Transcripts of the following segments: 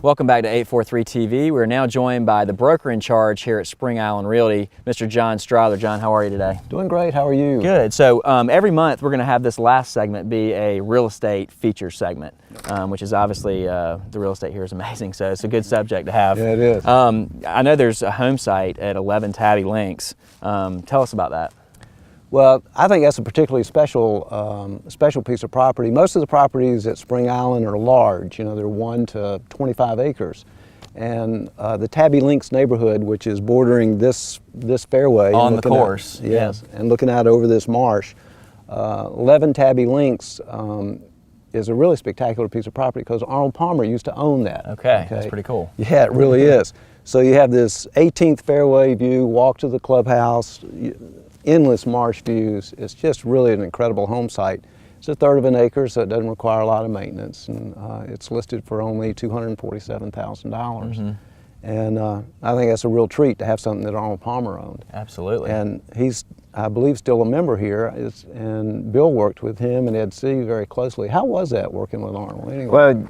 Welcome back to 843 TV. We're now joined by the broker in charge here at Spring Island Realty, Mr. John Strother. John, how are you today? Doing great. How are you? Good. So every month we're going to have this last segment be a real estate feature segment, which is obviously the real estate here is amazing. So it's a good subject to have. Yeah, it is. I know there's a home site at 11 Tabby Links. Tell us about that. Well, I think that's a particularly special piece of property. Most of the properties at Spring Island are large. You know, they're 1 to 25 acres. And the Tabby Links neighborhood, which is bordering this fairway. On the course. Yes, and looking out over this marsh. 11 Tabby Links is a really spectacular piece of property because Arnold Palmer used to own that. Okay, that's pretty cool. Yeah, it really is. So you have this 18th fairway view, walk to the clubhouse, endless marsh views. It's just really an incredible home site. It's 1/3 of an acre, so it doesn't require a lot of maintenance, and it's listed for only $247,000. And I think that's a real treat to have something that Arnold Palmer owned. Absolutely. And he's, I believe, still a member here, and Bill worked with him and Ed C. very closely. How was that working with Arnold anyway? Well,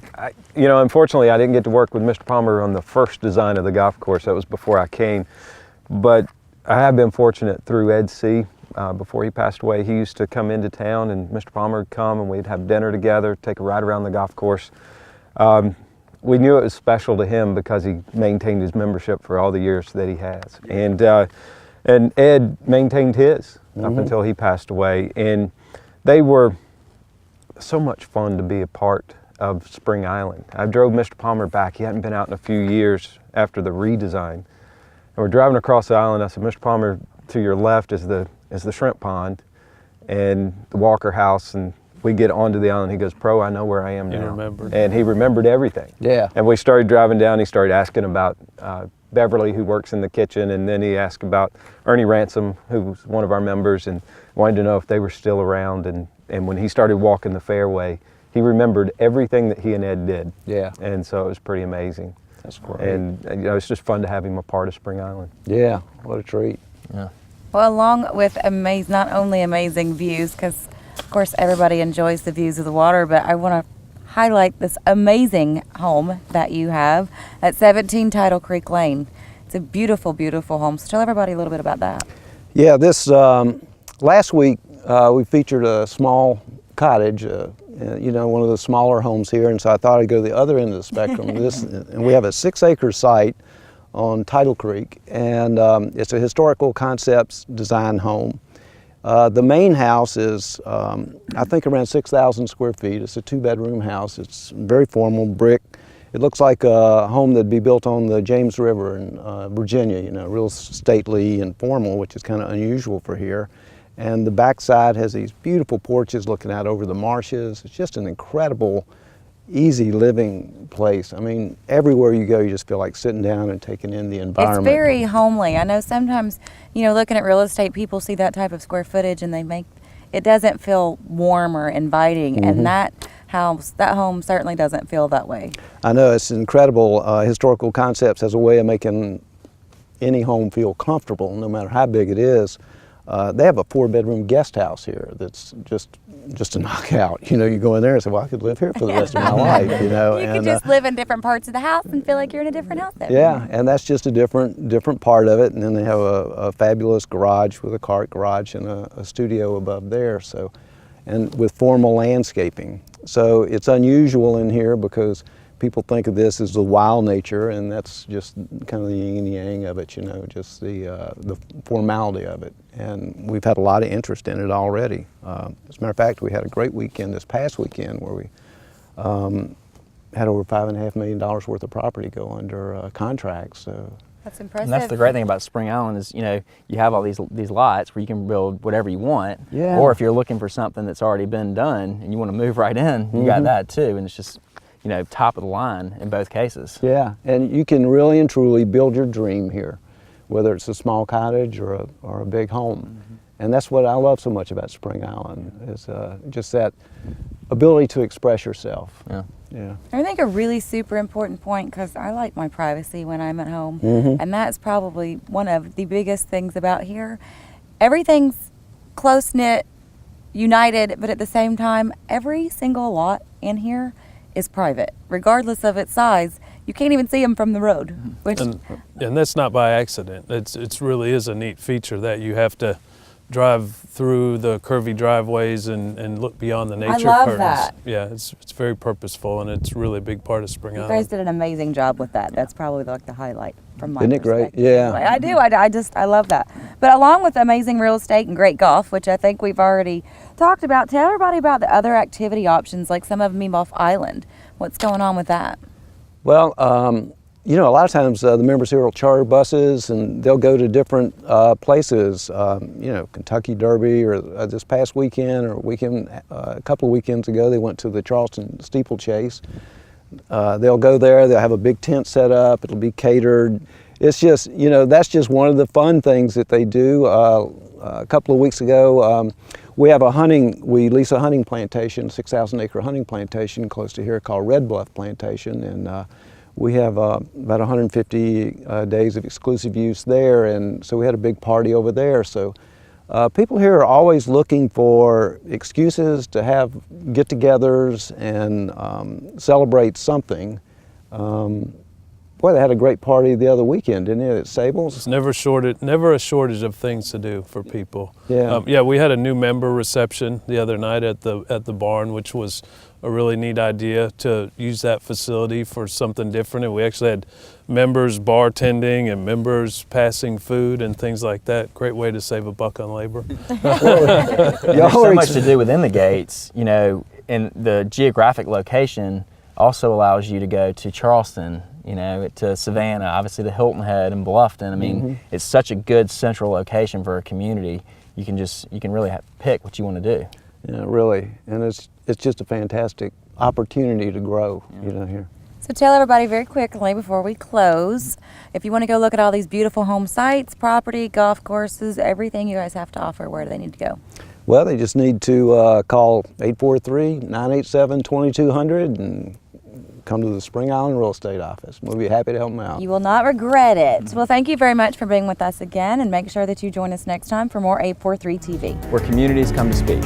unfortunately, I didn't get to work with Mr. Palmer on the first design of the golf course. That was before I came. But I have been fortunate through Ed C. Before he passed away. He used to come into town and Mr. Palmer would come and we'd have dinner together, take a ride around the golf course. We knew it was special to him because he maintained his membership for all the years that he has. And Ed maintained his up until he passed away. And they were so much fun to be a part of Spring Island. I drove Mr. Palmer back. He hadn't been out in a few years after the redesign. And we're driving across the island. I said, Mr. Palmer, to your left is the shrimp pond and the Walker house, and we get onto the island. He goes, Pro, I know where I am now. Remembered. And he remembered everything. Yeah. And we started driving down. He started asking about Beverly, who works in the kitchen, and then he asked about Ernie Ransom, who was one of our members, and wanted to know if they were still around. And when he started walking the fairway, he remembered everything that he and Ed did. Yeah. And so it was pretty amazing. That's great. And it's just fun to have him a part of Spring Island. Yeah, what a treat. Yeah. Well, along with not only amazing views, because of course everybody enjoys the views of the water, but I want to highlight this amazing home that you have at 17 Tidal Creek Lane. It's a beautiful, beautiful home. So tell everybody a little bit about that. Yeah, this last week we featured a small cottage, one of the smaller homes here, and so I thought I'd go to the other end of the spectrum. And we have a 6-acre site on Tidal Creek, and it's a historical concepts design home. The main house is, I think, around 6,000 square feet. It's a 2-bedroom house. It's very formal, brick. It looks like a home that'd be built on the James River in Virginia, real stately and formal, which is kind of unusual for here. And the backside has these beautiful porches looking out over the marshes. It's just an incredible, easy living place. I mean, everywhere you go, you just feel like sitting down and taking in the environment. It's very homely. I know sometimes, looking at real estate, people see that type of square footage and it doesn't feel warm or inviting. And that home certainly doesn't feel that way. I know, it's incredible. Historical Concepts has a way of making any home feel comfortable, no matter how big it is. They have a 4-bedroom guest house here that's just a knockout. You go in there and say, well, I could live here for the rest of my life, You could just live in different parts of the house and feel like you're in a different house there. Yeah, and that's just a different part of it. And then they have a fabulous garage with a cart garage and a studio above there. So, and with formal landscaping. So it's unusual in here because people think of this as the wild nature, and that's just kind of the yin and yang of it, just the formality of it. And we've had a lot of interest in it already. As a matter of fact, we had a great weekend this past weekend where we had over $5.5 million worth of property go under contract. So that's impressive. And that's the great thing about Spring Island is, you have all these lots where you can build whatever you want. Yeah. Or if you're looking for something that's already been done and you want to move right in, you got that too. And it's just, top of the line in both cases. Yeah, and you can really and truly build your dream here, whether it's a small cottage or a big home. And that's what I love so much about Spring Island, is just that ability to express yourself. Yeah. Yeah. I think a really super important point, because I like my privacy when I'm at home, and that's probably one of the biggest things about here. Everything's close-knit, united, but at the same time, every single lot in here is private. Regardless of its size, you can't even see them from the road. Which And that's not by accident. It's really is a neat feature that you have to drive through the curvy driveways and look beyond the nature love curves. that. Yeah, it's very purposeful, and it's really a big part of Spring you Island. guys did an amazing job with that. That's probably like the highlight from my Isn't it great? perspective. Yeah. I do. I love that. But along with amazing real estate and great golf, which I think we've already talked about, tell everybody about the other activity options, like some of them off island. What's going on with that? Well, you know, a lot of times the members here will charter buses and they'll go to different places, you know, Kentucky Derby, or this past weekend, or a couple of weekends ago, they went to the Charleston steeplechase. They'll go there, they'll have a big tent set up, it'll be catered. It's just, you know, that's just one of the fun things that they do. A couple of weeks ago, we lease a hunting plantation, 6,000 acre hunting plantation close to here called Red Bluff Plantation, and we have about 150 days of exclusive use there, and so we had a big party over there. So people here are always looking for excuses to have get-togethers and celebrate something. Boy, they had a great party the other weekend, didn't it, at Sable's? It's never a shortage of things to do for people. Yeah. Yeah, we had a new member reception the other night at the barn, which was a really neat idea to use that facility for something different. And we actually had members bartending and members passing food and things like that. Great way to save $1 on labor. There's so much to do within the gates, you know, and the geographic location also allows you to go to Charleston, you know, to Savannah, obviously the Hilton Head and Bluffton. I mean, it's such a good central location for a community. You can really pick what you want to do. Yeah, really, and it's just a fantastic opportunity to grow, you know, here. So tell everybody very quickly before we close, if you want to go look at all these beautiful home sites, property, golf courses, everything you guys have to offer, where do they need to go? Well, they just need to call 843-987-2200 and come to the Spring Island Real Estate Office. We'll be happy to help them out. You will not regret it. Well, thank you very much for being with us again, and make sure that you join us next time for more 843 TV. Where communities come to speak.